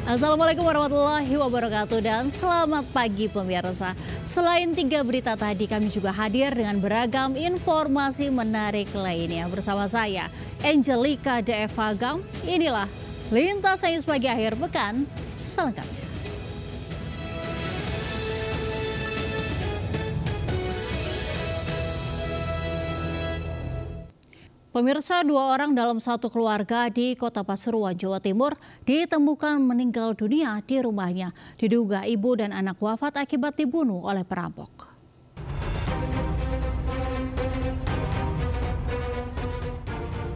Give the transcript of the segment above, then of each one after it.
Assalamualaikum warahmatullahi wabarakatuh dan selamat pagi pemirsa. Selain 3 berita tadi, kami juga hadir dengan beragam informasi menarik lainnya. Bersama saya, Angelika DF Hagam. Inilah Lintas Sains Pagi akhir pekan selengkapnya. Pemirsa, 2 orang dalam satu keluarga di Kota Pasuruan, Jawa Timur ditemukan meninggal dunia di rumahnya. Diduga ibu dan anak wafat akibat dibunuh oleh perampok.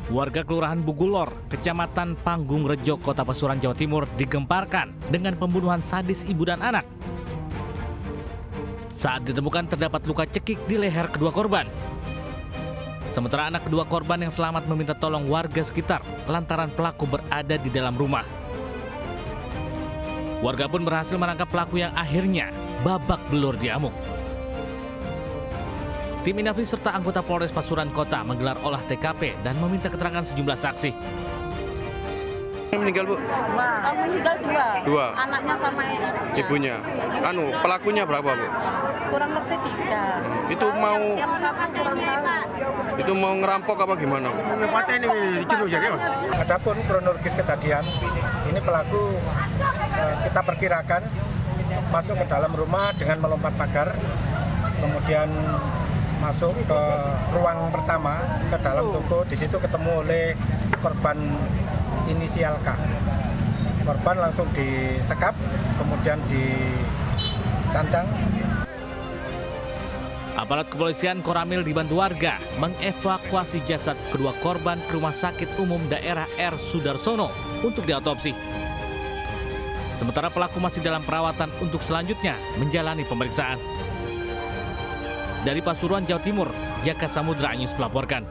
Warga Kelurahan Bugulor, Kecamatan Panggung Rejo, Kota Pasuruan, Jawa Timur digemparkan dengan pembunuhan sadis ibu dan anak. Saat ditemukan terdapat luka cekik di leher kedua korban. Sementara anak kedua korban yang selamat meminta tolong warga sekitar lantaran pelaku berada di dalam rumah. Warga pun berhasil menangkap pelaku yang akhirnya babak belur di amuk. Tim Inafis serta anggota Polres Pasuruan Kota menggelar olah TKP dan meminta keterangan sejumlah saksi. Meninggal, Bu? Meninggal 2. Anaknya sama Ibunya. Pelakunya berapa, Bu? Kurang lebih 3. Itu mau Yang sama kurang tahu. itu mau ngerampok apa gimana? Adapun kronologis kejadian, ini pelaku kita perkirakan masuk ke dalam rumah dengan melompat pagar, kemudian masuk ke ruang pertama ke dalam toko. Di situ ketemu oleh korban inisial K. Korban langsung disekap, kemudian dicancang. Aparat kepolisian Koramil dibantu warga mengevakuasi jasad kedua korban ke Rumah Sakit Umum Daerah R. Sudarsono untuk diotopsi. Sementara pelaku masih dalam perawatan untuk selanjutnya menjalani pemeriksaan. Dari Pasuruan, Jawa Timur, Jaka Samudra News melaporkan.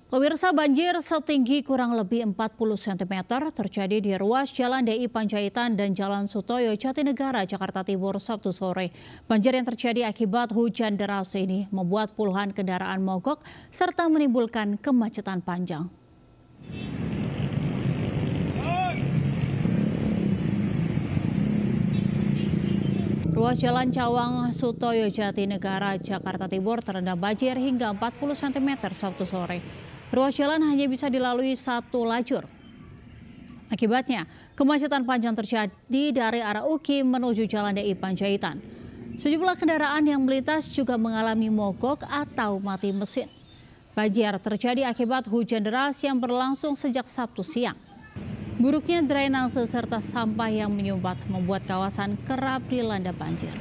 Pemirsa, banjir setinggi kurang lebih 40 cm terjadi di ruas Jalan DI Panjaitan dan Jalan Sutoyo Jatinegara, Jakarta Timur Sabtu sore. Banjir yang terjadi akibat hujan deras ini membuat puluhan kendaraan mogok serta menimbulkan kemacetan panjang. Ruas Jalan Cawang Sutoyo Jatinegara, Jakarta Timur terendam banjir hingga 40 cm Sabtu sore. Ruas jalan hanya bisa dilalui 1 lajur. Akibatnya, kemacetan panjang terjadi dari arah UKI menuju Jalan DI Panjaitan. Sejumlah kendaraan yang melintas juga mengalami mogok atau mati mesin. Banjir terjadi akibat hujan deras yang berlangsung sejak Sabtu siang. Buruknya drainase serta sampah yang menyumbat membuat kawasan kerap dilanda banjir.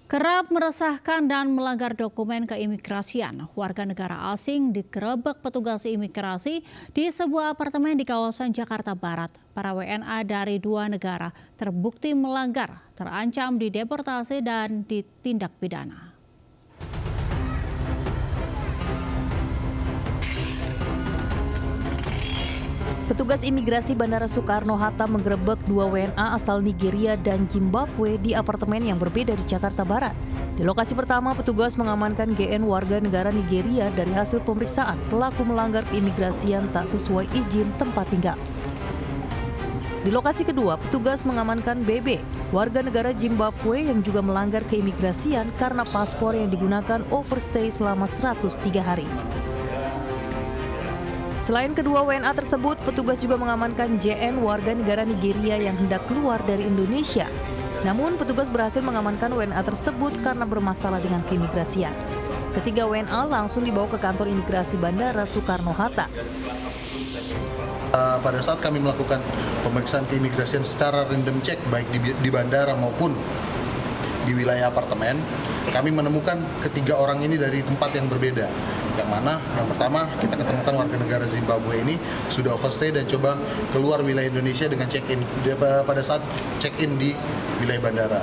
Kerap meresahkan dan melanggar dokumen keimigrasian, warga negara asing digerebek petugas imigrasi di sebuah apartemen di kawasan Jakarta Barat. Para WNA dari 2 negara terbukti melanggar, terancam dideportasi dan ditindak pidana. Petugas imigrasi Bandara Soekarno-Hatta menggerebek 2 WNA asal Nigeria dan Zimbabwe di apartemen yang berbeda di Jakarta Barat. Di lokasi pertama, petugas mengamankan GN warga negara Nigeria dari hasil pemeriksaan pelaku melanggar keimigrasian tak sesuai izin tempat tinggal. Di lokasi kedua, petugas mengamankan BB, warga negara Zimbabwe yang juga melanggar keimigrasian karena paspor yang digunakan overstay selama 103 hari. Selain kedua WNA tersebut, petugas juga mengamankan JN warga negara Nigeria yang hendak keluar dari Indonesia. Namun petugas berhasil mengamankan WNA tersebut karena bermasalah dengan keimigrasian. Ketiga WNA langsung dibawa ke kantor imigrasi Bandara Soekarno-Hatta. Pada saat kami melakukan pemeriksaan keimigrasian secara random check baik di bandara maupun di wilayah apartemen, kami menemukan ketiga orang ini dari tempat yang berbeda. Yang mana yang pertama kita ketemukan warga negara Zimbabwe ini sudah overstay dan coba keluar wilayah Indonesia dengan check-in pada saat check-in di wilayah bandara.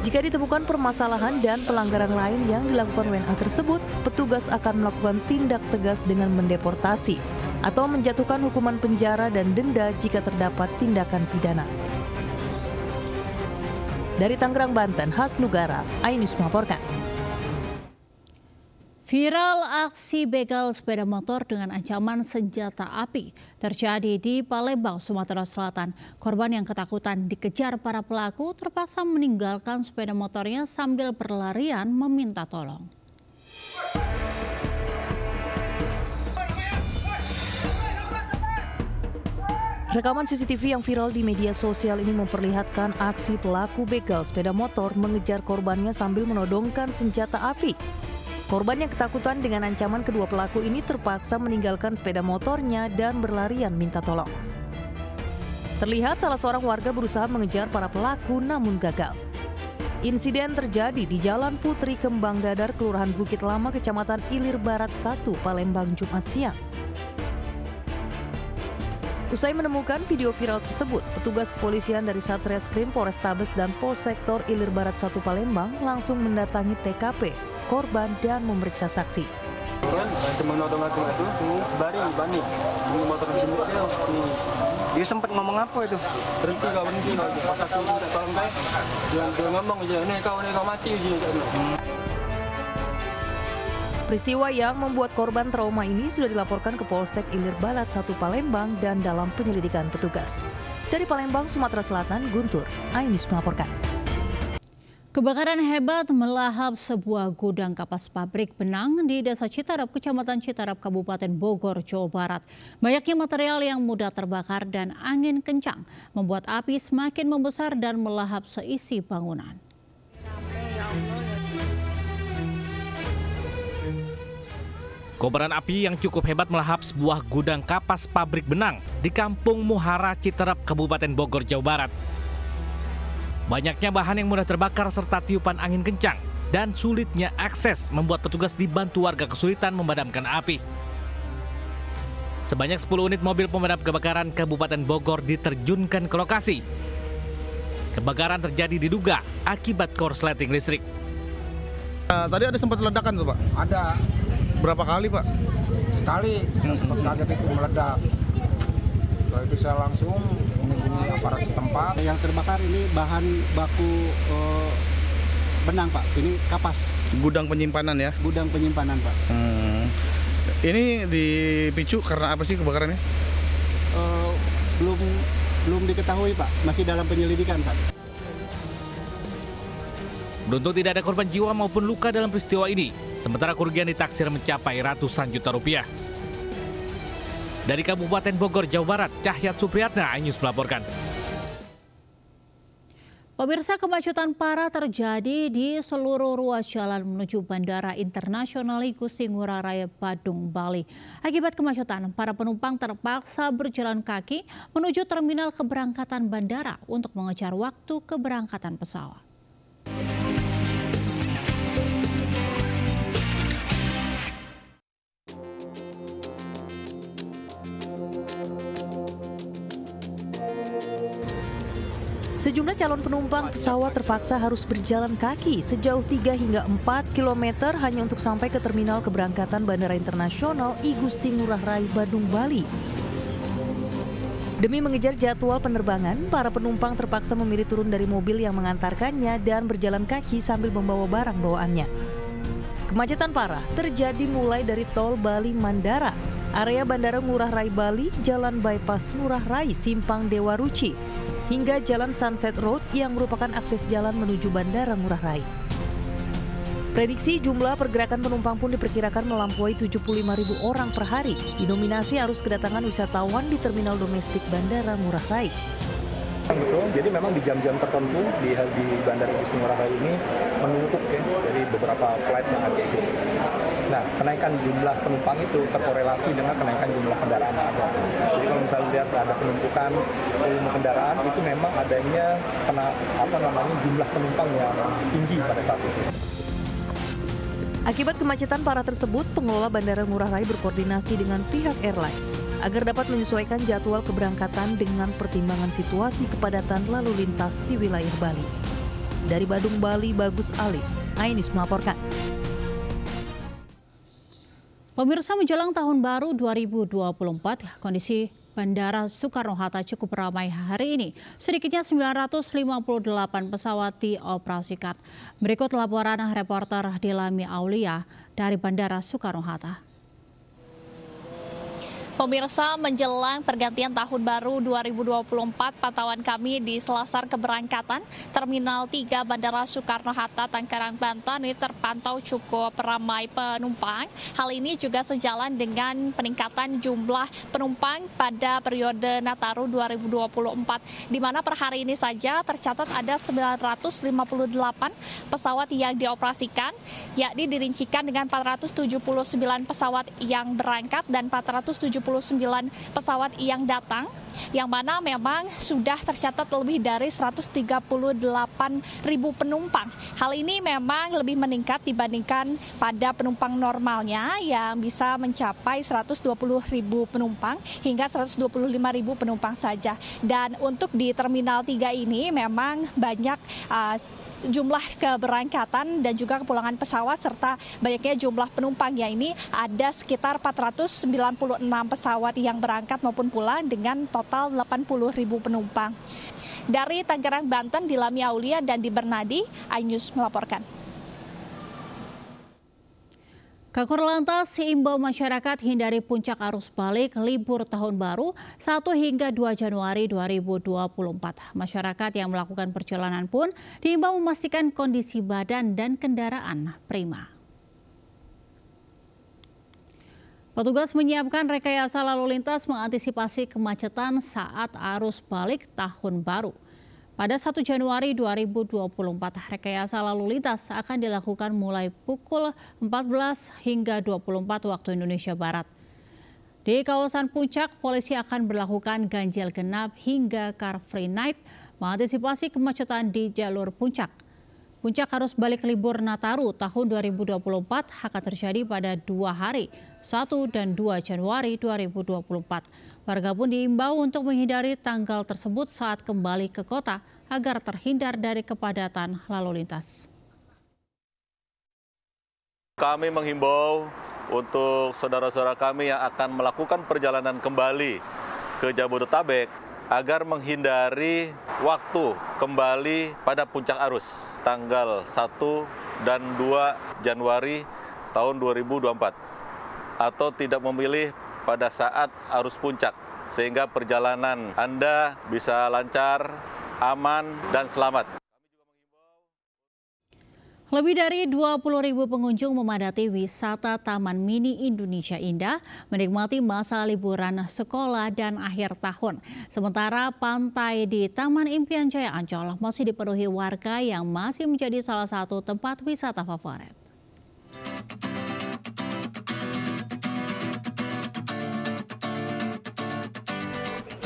Jika ditemukan permasalahan dan pelanggaran lain yang dilakukan WNA tersebut, petugas akan melakukan tindak tegas dengan mendeportasi atau menjatuhkan hukuman penjara dan denda jika terdapat tindakan pidana. Dari Tangerang, Banten, Hasnugara, iNews melaporkan. Viral aksi begal sepeda motor dengan ancaman senjata api terjadi di Palembang, Sumatera Selatan. Korban yang ketakutan dikejar para pelaku terpaksa meninggalkan sepeda motornya sambil berlarian meminta tolong. Rekaman CCTV yang viral di media sosial ini memperlihatkan aksi pelaku begal sepeda motor mengejar korbannya sambil menodongkan senjata api. Korban yang ketakutan dengan ancaman kedua pelaku ini terpaksa meninggalkan sepeda motornya dan berlarian minta tolong. Terlihat salah seorang warga berusaha mengejar para pelaku namun gagal. Insiden terjadi di Jalan Putri Kembang Dadar, Kelurahan Bukit Lama, Kecamatan Ilir Barat 1, Palembang, Jumat siang. Usai menemukan video viral tersebut, petugas kepolisian dari Satreskrim Polrestabes dan Polsektor Ilir Barat 1 Palembang langsung mendatangi TKP, korban dan memeriksa saksi. Dia sempat ngomong apa itu? Berhenti kau, pas aku minta tolong saya, dia ngomong aja, nih kau mati aja. Peristiwa yang membuat korban trauma ini sudah dilaporkan ke Polsek Ilir Barat 1 Palembang dan dalam penyelidikan petugas. Dari Palembang, Sumatera Selatan, Guntur, iNews melaporkan. Kebakaran hebat melahap sebuah gudang kapas pabrik benang di Desa Citarap, Kecamatan Citarap, Kabupaten Bogor, Jawa Barat. Banyaknya material yang mudah terbakar dan angin kencang membuat api semakin membesar dan melahap seisi bangunan. Kobaran api yang cukup hebat melahap sebuah gudang kapas pabrik benang di Kampung Muhara, Citarap, Kabupaten Bogor, Jawa Barat. Banyaknya bahan yang mudah terbakar serta tiupan angin kencang dan sulitnya akses membuat petugas dibantu warga kesulitan memadamkan api. Sebanyak 10 unit mobil pemadam kebakaran Kabupaten Bogor diterjunkan ke lokasi. Kebakaran terjadi diduga akibat korsleting listrik. Tadi ada sempat ledakan tuh Pak? Ada. Berapa kali Pak? Sekali, saya sempat kaget itu meledak. Setelah itu saya langsung menghubungi aparat setempat. Yang terbakar ini bahan baku benang Pak, ini kapas. Gudang penyimpanan ya? Gudang penyimpanan Pak. Ini dipicu karena apa sih kebakarannya? Belum diketahui Pak, masih dalam penyelidikan Pak. Beruntung tidak ada korban jiwa maupun luka dalam peristiwa ini, sementara kerugian ditaksir mencapai ratusan juta rupiah. Dari Kabupaten Bogor, Jawa Barat, Cahyat Supriyatna, iNews melaporkan. Pemirsa, kemacetan parah terjadi di seluruh ruas jalan menuju Bandara Internasional Igusti Ngurah Rai, Badung, Bali. Akibat kemacetan, para penumpang terpaksa berjalan kaki menuju terminal keberangkatan bandara untuk mengejar waktu keberangkatan pesawat. Sejumlah calon penumpang pesawat terpaksa harus berjalan kaki sejauh 3 hingga 4 km hanya untuk sampai ke terminal keberangkatan Bandara Internasional Igusti Ngurah Rai, Badung, Bali. Demi mengejar jadwal penerbangan, para penumpang terpaksa memilih turun dari mobil yang mengantarkannya dan berjalan kaki sambil membawa barang bawaannya. Kemacetan parah terjadi mulai dari tol Bali Mandara, area Bandara Ngurah Rai Bali, Jalan Bypass Ngurah Rai Simpang Dewa Ruci, hingga Jalan Sunset Road yang merupakan akses jalan menuju Bandara Ngurah Rai. Prediksi jumlah pergerakan penumpang pun diperkirakan melampaui 75.000 orang per hari, didominasi arus kedatangan wisatawan di terminal domestik Bandara Ngurah Rai. Betul, jadi memang di jam-jam tertentu di Bandara Igusti Ngurah Rai ini menutup ya, dari beberapa flight yang ada di sini. Nah, kenaikan jumlah penumpang itu terkorelasi dengan kenaikan jumlah kendaraan yang ada. Jadi kalau misalnya lihat ada penumpukan volume kendaraan, itu memang adanya jumlah penumpang yang tinggi pada saat itu. Akibat kemacetan parah tersebut, pengelola Bandara Ngurah Rai berkoordinasi dengan pihak airlines agar dapat menyesuaikan jadwal keberangkatan dengan pertimbangan situasi kepadatan lalu lintas di wilayah Bali. Dari Badung, Bali, Bagus Ali, iNews melaporkan. Pemirsa, menjelang tahun baru 2024, kondisi Bandara Soekarno-Hatta cukup ramai hari ini. Sedikitnya 958 pesawat dioperasikan. Berikut laporan reporter Dilami Aulia dari Bandara Soekarno-Hatta. Pemirsa, menjelang pergantian tahun baru 2024, pantauan kami di selasar keberangkatan Terminal 3 Bandara Soekarno-Hatta, Tangerang, Banten ini terpantau cukup ramai penumpang. Hal ini juga sejalan dengan peningkatan jumlah penumpang pada periode Nataru 2024, di mana per hari ini saja tercatat ada 958 pesawat yang dioperasikan, yakni dirincikan dengan 479 pesawat yang berangkat dan 479 pesawat yang datang, yang mana memang sudah tercatat lebih dari 138.000 penumpang. Hal ini memang lebih meningkat dibandingkan pada penumpang normalnya yang bisa mencapai 120.000 penumpang hingga 125.000 penumpang saja. Dan untuk di Terminal 3 ini memang banyak jumlah keberangkatan dan juga kepulangan pesawat serta banyaknya jumlah penumpang, ya ini ada sekitar 496 pesawat yang berangkat maupun pulang dengan total 80.000 penumpang. Dari Tangerang, Banten, Dilami Aulia dan di Bernadi, iNews melaporkan. Kakor Lantas imbau masyarakat hindari puncak arus balik libur tahun baru 1 hingga 2 Januari 2024. Masyarakat yang melakukan perjalanan pun diimbau memastikan kondisi badan dan kendaraan prima. Petugas menyiapkan rekayasa lalu lintas mengantisipasi kemacetan saat arus balik tahun baru. Pada 1 Januari 2024, rekayasa lalu lintas akan dilakukan mulai pukul 14 hingga 24 waktu Indonesia Barat. Di kawasan Puncak, polisi akan berlakukan ganjil genap hingga Car Free Night mengantisipasi kemacetan di jalur Puncak. Puncak arus balik libur Nataru tahun 2024 akan terjadi pada 2 hari, 1 dan 2 Januari 2024. Warga pun diimbau untuk menghindari tanggal tersebut saat kembali ke kota agar terhindar dari kepadatan lalu lintas. Kami menghimbau untuk saudara-saudara kami yang akan melakukan perjalanan kembali ke Jabodetabek agar menghindari waktu kembali pada puncak arus tanggal 1 dan 2 Januari tahun 2024 atau tidak memilih pada saat arus puncak sehingga perjalanan Anda bisa lancar, aman, dan selamat. Lebih dari 20.000 pengunjung memadati wisata Taman Mini Indonesia Indah menikmati masa liburan sekolah dan akhir tahun. Sementara pantai di Taman Impian Jaya Ancol masih dipenuhi warga yang masih menjadi salah satu tempat wisata favorit.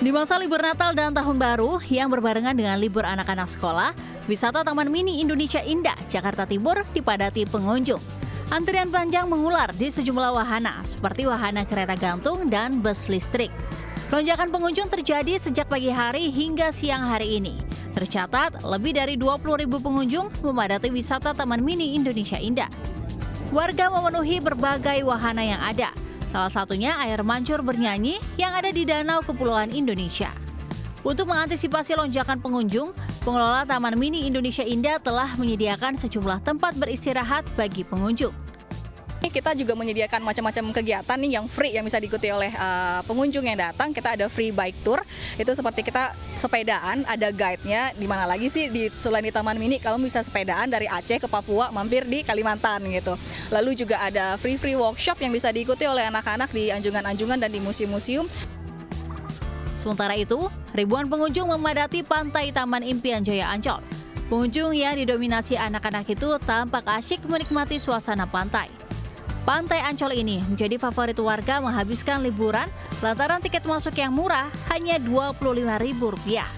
Di masa libur Natal dan Tahun Baru yang berbarengan dengan libur anak-anak sekolah, wisata Taman Mini Indonesia Indah, Jakarta Timur dipadati pengunjung. Antrian panjang mengular di sejumlah wahana seperti wahana kereta gantung dan bus listrik. Lonjakan pengunjung terjadi sejak pagi hari hingga siang hari ini. Tercatat lebih dari 20.000 pengunjung memadati wisata Taman Mini Indonesia Indah. Warga memenuhi berbagai wahana yang ada. Salah satunya air mancur bernyanyi yang ada di Danau Kepulauan Indonesia. Untuk mengantisipasi lonjakan pengunjung, pengelola Taman Mini Indonesia Indah telah menyediakan sejumlah tempat beristirahat bagi pengunjung. Kita juga menyediakan macam-macam kegiatan nih yang free yang bisa diikuti oleh pengunjung yang datang. Kita ada free bike tour, itu seperti kita sepedaan, ada guide-nya. Di mana lagi sih selain di Taman Mini, kamu bisa sepedaan dari Aceh ke Papua, mampir di Kalimantan gitu. Lalu juga ada free workshop yang bisa diikuti oleh anak-anak di anjungan-anjungan dan di museum-museum. Sementara itu, ribuan pengunjung memadati pantai Taman Impian Jaya Ancol. Pengunjung yang didominasi anak-anak itu tampak asyik menikmati suasana pantai. Pantai Ancol ini menjadi favorit warga menghabiskan liburan lantaran tiket masuk yang murah hanya Rp25.000.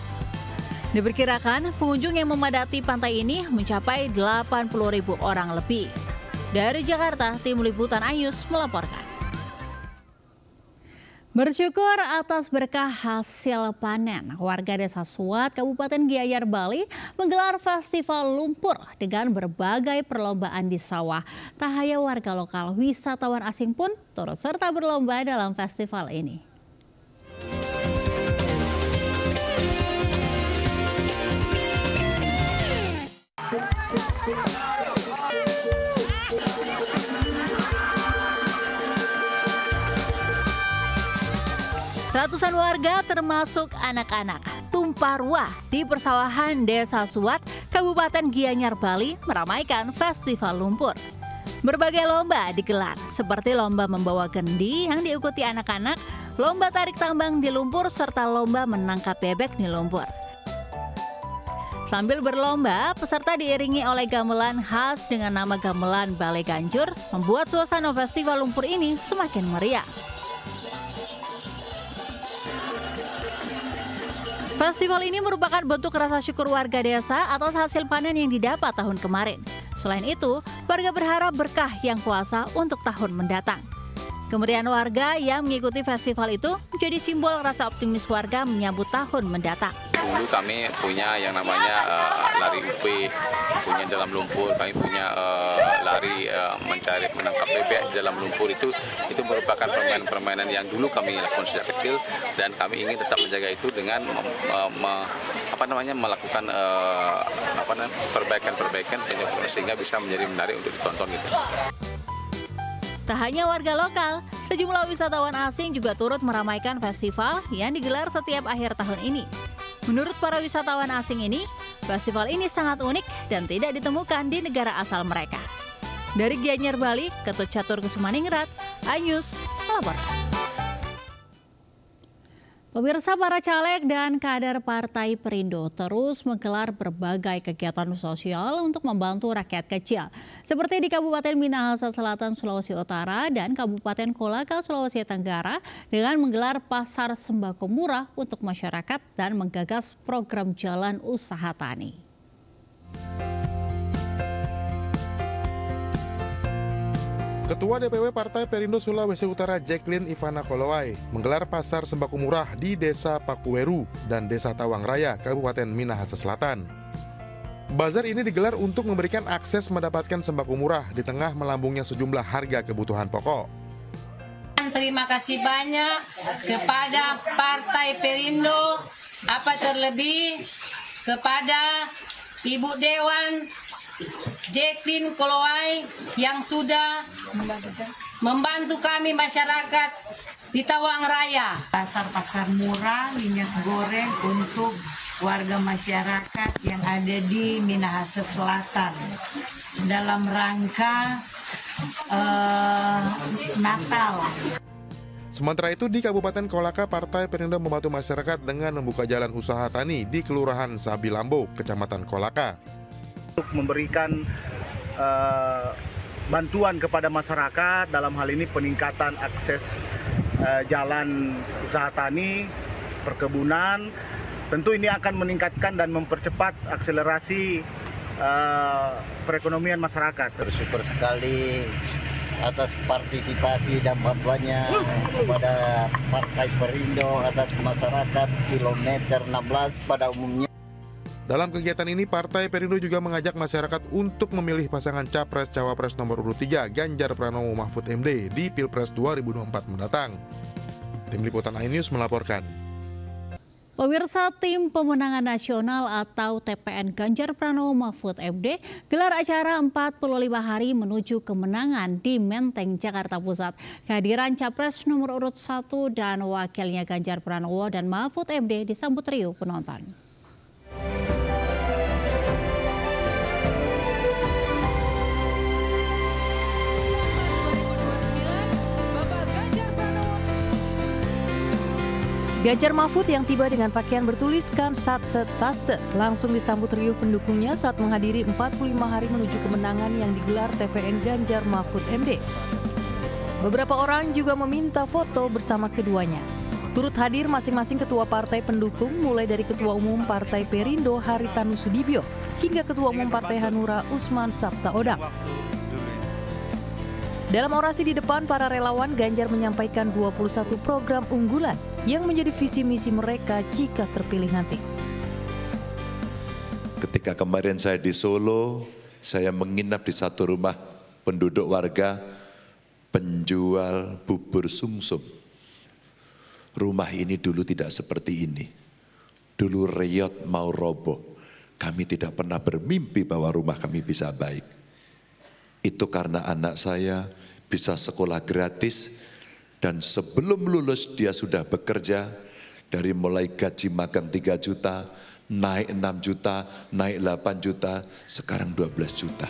Diperkirakan pengunjung yang memadati pantai ini mencapai 80.000 orang lebih. Dari Jakarta, Tim Liputan iNews melaporkan. Bersyukur atas berkah hasil panen, warga Desa Suat, Kabupaten Gianyar, Bali menggelar festival lumpur dengan berbagai perlombaan di sawah. Tak hanya warga lokal, wisatawan asing pun turut serta berlomba dalam festival ini. Ratusan warga termasuk anak-anak tumpah ruah di persawahan Desa Suat, Kabupaten Gianyar, Bali meramaikan Festival Lumpur. Berbagai lomba digelar seperti lomba membawa gendi yang diikuti anak-anak, lomba tarik tambang di lumpur, serta lomba menangkap bebek di lumpur. Sambil berlomba, peserta diiringi oleh gamelan khas dengan nama gamelan Bale Ganjur, membuat suasana Festival Lumpur ini semakin meriah. Festival ini merupakan bentuk rasa syukur warga desa atas hasil panen yang didapat tahun kemarin. Selain itu, warga berharap berkah yang kuasa untuk tahun mendatang. Kemeriahan warga yang mengikuti festival itu menjadi simbol rasa optimis warga menyambut tahun mendatang. Dulu kami punya yang namanya lari UP, punya dalam lumpur, kami punya lari mencari menangkap bebek di dalam lumpur. Itu merupakan permainan-permainan yang dulu kami lakukan sejak kecil, dan kami ingin tetap menjaga itu dengan melakukan perbaikan-perbaikan sehingga bisa menjadi menarik untuk ditonton gitu. Tak hanya warga lokal, sejumlah wisatawan asing juga turut meramaikan festival yang digelar setiap akhir tahun ini. Menurut para wisatawan asing ini, festival ini sangat unik dan tidak ditemukan di negara asal mereka. Dari Gianyar, Bali, Ketut Catur Kusumaningrat, iNews melaporkan. Pemirsa, para caleg dan kader Partai Perindo terus menggelar berbagai kegiatan sosial untuk membantu rakyat kecil, seperti di Kabupaten Minahasa Selatan, Sulawesi Utara, dan Kabupaten Kolaka, Sulawesi Tenggara, dengan menggelar pasar sembako murah untuk masyarakat dan menggagas program jalan usaha tani. Ketua DPW Partai Perindo Sulawesi Utara Jacqueline Ivana Kolowai menggelar pasar sembako murah di Desa Pakuweru dan Desa Tawang Raya, Kabupaten Minahasa Selatan. Bazar ini digelar untuk memberikan akses mendapatkan sembako murah di tengah melambungnya sejumlah harga kebutuhan pokok. Terima kasih banyak kepada Partai Perindo, terlebih kepada Ibu Dewan Jacqueline Kolowai yang sudah membantu kami masyarakat di Tawang Raya. Pasar-pasar murah minyak goreng untuk warga masyarakat yang ada di Minahasa Selatan dalam rangka Natal. Sementara itu di Kabupaten Kolaka, Partai Perindo membantu masyarakat dengan membuka jalan usaha tani di Kelurahan Sabilambo, Kecamatan Kolaka. Untuk memberikan bantuan kepada masyarakat, dalam hal ini peningkatan akses jalan usaha tani, perkebunan. Tentu ini akan meningkatkan dan mempercepat akselerasi perekonomian masyarakat. Bersyukur sekali atas partisipasi dan bantuannya kepada Partai Perindo atas masyarakat kilometer 16 pada umumnya. Dalam kegiatan ini, Partai Perindo juga mengajak masyarakat untuk memilih pasangan Capres-Cawapres nomor urut 3 Ganjar Pranowo Mahfud MD di Pilpres 2024 mendatang. Tim Liputan iNews melaporkan. Pemirsa, Tim Pemenangan Nasional atau TPN Ganjar Pranowo Mahfud MD gelar acara 45 hari menuju kemenangan di Menteng, Jakarta Pusat. Kehadiran Capres nomor urut 1 dan wakilnya Ganjar Pranowo dan Mahfud MD disambut riuh penonton. Ganjar Mahfud yang tiba dengan pakaian bertuliskan Satset Tastes langsung disambut riuh pendukungnya saat menghadiri 45 hari menuju kemenangan yang digelar TPN Ganjar Mahfud MD. Beberapa orang juga meminta foto bersama keduanya. Turut hadir masing-masing ketua partai pendukung, mulai dari Ketua Umum Partai Perindo Haritanu Sudibyo hingga Ketua Umum Partai Hanura Usman Sabtaodang. Dalam orasi di depan para relawan, Ganjar menyampaikan 21 program unggulan yang menjadi visi misi mereka jika terpilih nanti. Ketika kemarin saya di Solo, saya menginap di satu rumah penduduk warga penjual bubur sumsum. Rumah ini dulu tidak seperti ini. Dulu reyot mau roboh. kami tidak pernah bermimpi bahwa rumah kami bisa baik. Itu karena anak saya bisa sekolah gratis dan sebelum lulus dia sudah bekerja, dari mulai gaji magang 3 juta, naik 6 juta, naik 8 juta, sekarang 12 juta.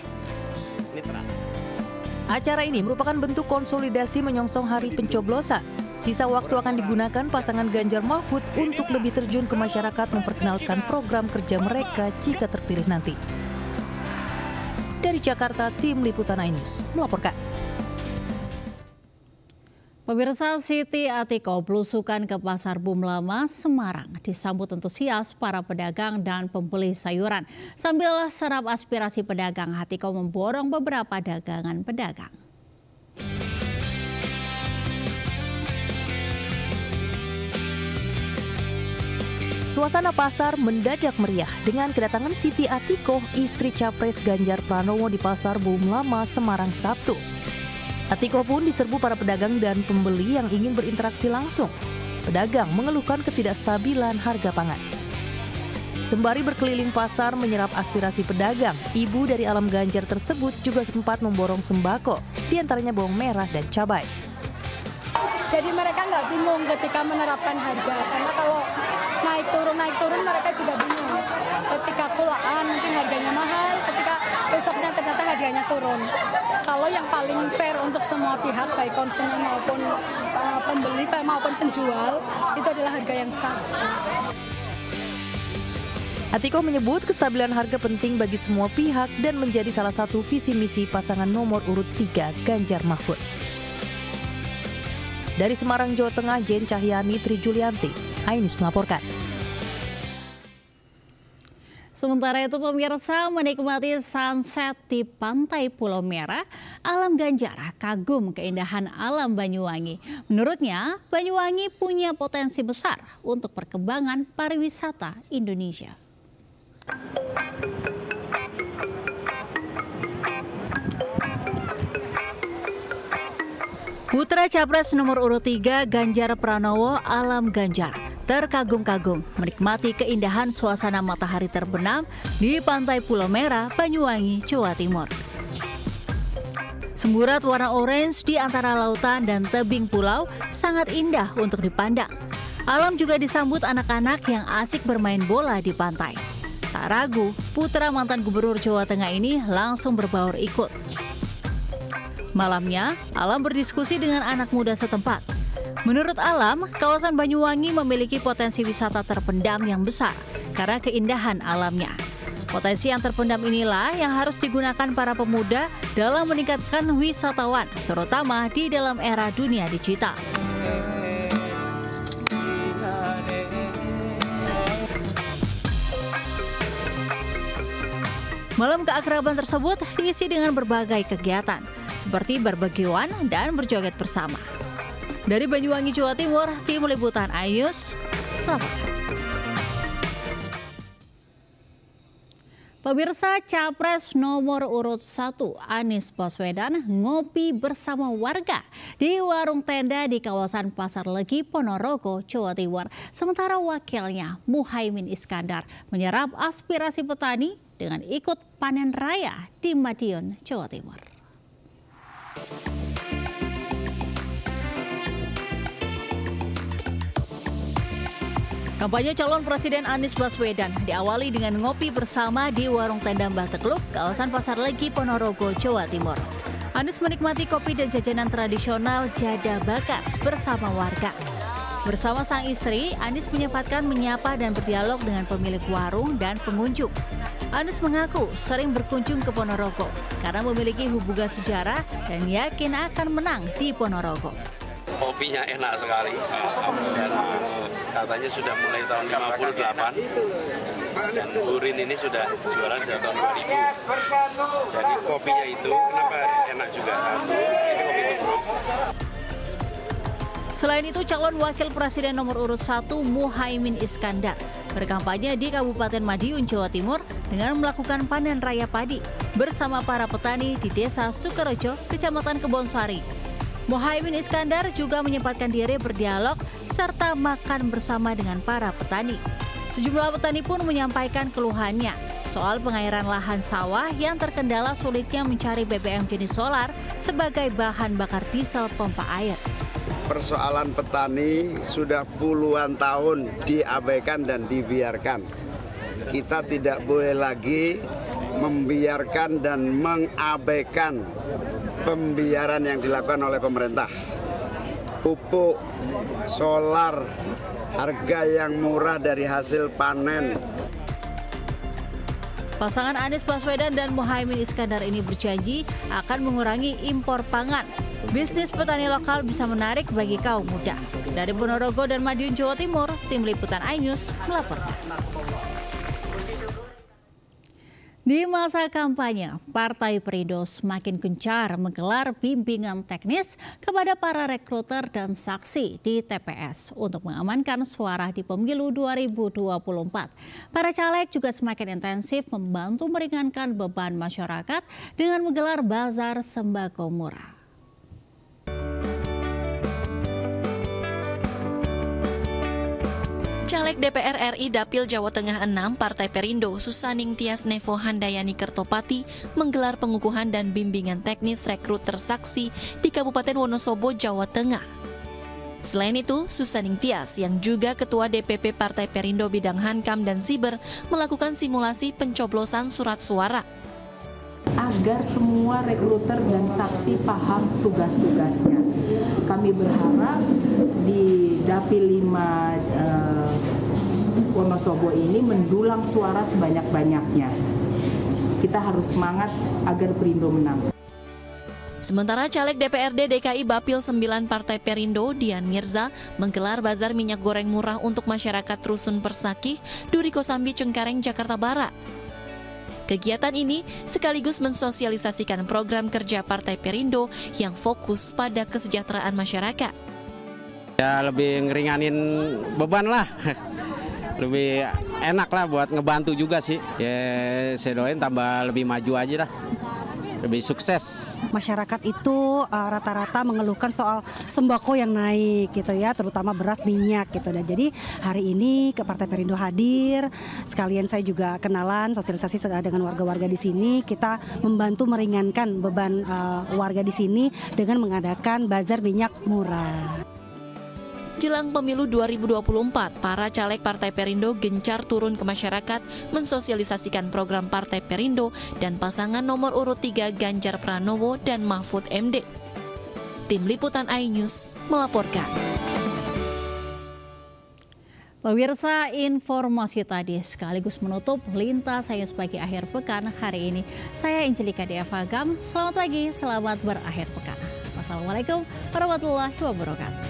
Acara ini merupakan bentuk konsolidasi menyongsong hari pencoblosan. Sisa waktu akan digunakan pasangan Ganjar Mahfud untuk lebih terjun ke masyarakat memperkenalkan program kerja mereka jika terpilih nanti. Dari Jakarta, Tim Liputan iNews melaporkan. Pemirsa, Siti Atiko belusukan ke Pasar Bum Lama, Semarang disambut antusias para pedagang dan pembeli sayuran. Sambil serap aspirasi pedagang, Atiko memborong beberapa dagangan pedagang. Suasana pasar mendadak meriah dengan kedatangan Siti Atiko, istri Capres Ganjar Pranowo di Pasar Bum Lama, Semarang, Sabtu. Atiko pun diserbu para pedagang dan pembeli yang ingin berinteraksi langsung. Pedagang mengeluhkan ketidakstabilan harga pangan. Sembari berkeliling pasar menyerap aspirasi pedagang, ibu dari Alam Ganjar tersebut juga sempat memborong sembako, diantaranya bawang merah dan cabai. Jadi mereka nggak bingung ketika menerapkan harga, karena kalau naik turun mereka juga bingung. Ketika kulaan mungkin harganya mahal, ketika besoknya ternyata harganya turun. Kalau yang paling fair untuk semua pihak, baik konsumen maupun pembeli maupun penjual, itu adalah harga yang stabil. Atiko menyebut kestabilan harga penting bagi semua pihak dan menjadi salah satu visi misi pasangan nomor urut 3 Ganjar Mahfud. Dari Semarang, Jawa Tengah, Jen Cahyani, Tri Julianti, iNews melaporkan. Sementara itu pemirsa, menikmati sunset di pantai Pulau Merah, Alam Ganjar kagum keindahan alam Banyuwangi. Menurutnya, Banyuwangi punya potensi besar untuk perkembangan pariwisata Indonesia. Putra Capres nomor urut 3 Ganjar Pranowo, Alam Ganjar, terkagum-kagum menikmati keindahan suasana matahari terbenam di pantai Pulau Merah, Banyuwangi, Jawa Timur. Semburat warna orange di antara lautan dan tebing pulau sangat indah untuk dipandang. Alam juga disambut anak-anak yang asik bermain bola di pantai. Tak ragu, putra mantan Gubernur Jawa Tengah ini langsung berbaur ikut. Malamnya, Alam berdiskusi dengan anak muda setempat. Menurut Alam, kawasan Banyuwangi memiliki potensi wisata terpendam yang besar karena keindahan alamnya. Potensi yang terpendam inilah yang harus digunakan para pemuda dalam meningkatkan wisatawan, terutama di dalam era dunia digital. Malam keakraban tersebut diisi dengan berbagai kegiatan, seperti barbekyuan dan berjoget bersama. Dari Banyuwangi, Jawa Timur, Tim Liputan iNews melaporkan. Pemirsa, Capres nomor urut 1 Anies Baswedan ngopi bersama warga di warung tenda di kawasan Pasar Legi, Ponorogo, Jawa Timur. Sementara wakilnya Muhaimin Iskandar menyerap aspirasi petani dengan ikut panen raya di Madiun, Jawa Timur. Kampanye calon Presiden Anies Baswedan diawali dengan ngopi bersama di warung tenda Mbah Tekluk, kawasan Pasar Legi, Ponorogo, Jawa Timur. Anies menikmati kopi dan jajanan tradisional jada bakar bersama warga. Bersama sang istri, Anies menyempatkan menyapa dan berdialog dengan pemilik warung dan pengunjung. Anies mengaku sering berkunjung ke Ponorogo karena memiliki hubungan sejarah dan yakin akan menang di Ponorogo. Kopinya enak sekali dan katanya sudah mulai tahun 58 dan Urin ini sudah jualan sejak tahun 2000. Jadi kopinya itu kenapa enak juga? Ini kopi tubruk. Selain itu, calon wakil presiden nomor urut 1 Muhaimin Iskandar berkampanye di Kabupaten Madiun, Jawa Timur dengan melakukan panen raya padi bersama para petani di Desa Sukorejo, Kecamatan Kebonsari. Muhaimin Iskandar juga menyempatkan diri berdialog serta makan bersama dengan para petani. Sejumlah petani pun menyampaikan keluhannya soal pengairan lahan sawah yang terkendala sulitnya mencari BBM jenis solar sebagai bahan bakar diesel pompa air. Persoalan petani sudah puluhan tahun diabaikan dan dibiarkan. Kita tidak boleh lagi membiarkan dan mengabaikan pembiaran yang dilakukan oleh pemerintah. Pupuk, solar, harga yang murah dari hasil panen. Pasangan Anies Baswedan dan Muhaimin Iskandar ini berjanji akan mengurangi impor pangan. Bisnis petani lokal bisa menarik bagi kaum muda. Dari Ponorogo dan Madiun, Jawa Timur, Tim Liputan iNews melaporkan. Di masa kampanye, Partai Perindo semakin gencar menggelar bimbingan teknis kepada para rekruter dan saksi di TPS untuk mengamankan suara di pemilu 2024. Para caleg juga semakin intensif membantu meringankan beban masyarakat dengan menggelar bazar sembako murah. Caleg DPR RI Dapil Jawa Tengah 6 Partai Perindo Susaning Tias Nevo Handayani Kertopati menggelar pengukuhan dan bimbingan teknis rekruter saksi di Kabupaten Wonosobo, Jawa Tengah. Selain itu, Susaning Tias yang juga Ketua DPP Partai Perindo Bidang Hankam dan Siber melakukan simulasi pencoblosan surat suara. Agar semua rekruter dan saksi paham tugas-tugasnya. Kami berharap di Dapil 5 Wonosobo ini mendulang suara sebanyak-banyaknya. Kita harus semangat agar Perindo menang. Sementara caleg DPRD DKI Bapil 9 Partai Perindo Dian Mirza menggelar bazar minyak goreng murah untuk masyarakat Rusun Persakih, Duri Kosambi, Cengkareng, Jakarta Barat. Kegiatan ini sekaligus mensosialisasikan program kerja Partai Perindo yang fokus pada kesejahteraan masyarakat. Ya lebih ngeringanin beban lah, lebih enak lah buat ngebantu juga sih. Ya saya doain tambah lebih maju aja dah, lebih sukses. Masyarakat itu rata-rata mengeluhkan soal sembako yang naik gitu ya, terutama beras, minyak gitu. Dan jadi hari ini ke Partai Perindo hadir, sekalian saya juga kenalan, sosialisasi dengan warga-warga di sini. Kita membantu meringankan beban warga di sini dengan mengadakan bazar minyak murah. Jelang pemilu 2024, para caleg Partai Perindo gencar turun ke masyarakat mensosialisasikan program Partai Perindo dan pasangan nomor urut 3 Ganjar Pranowo dan Mahfud MD. Tim Liputan iNews melaporkan. Pemirsa, informasi tadi sekaligus menutup Lintas iNews pagi akhir pekan hari ini. Saya Angelika Diavagam, selamat pagi, selamat berakhir pekan. Wassalamualaikum warahmatullahi wabarakatuh.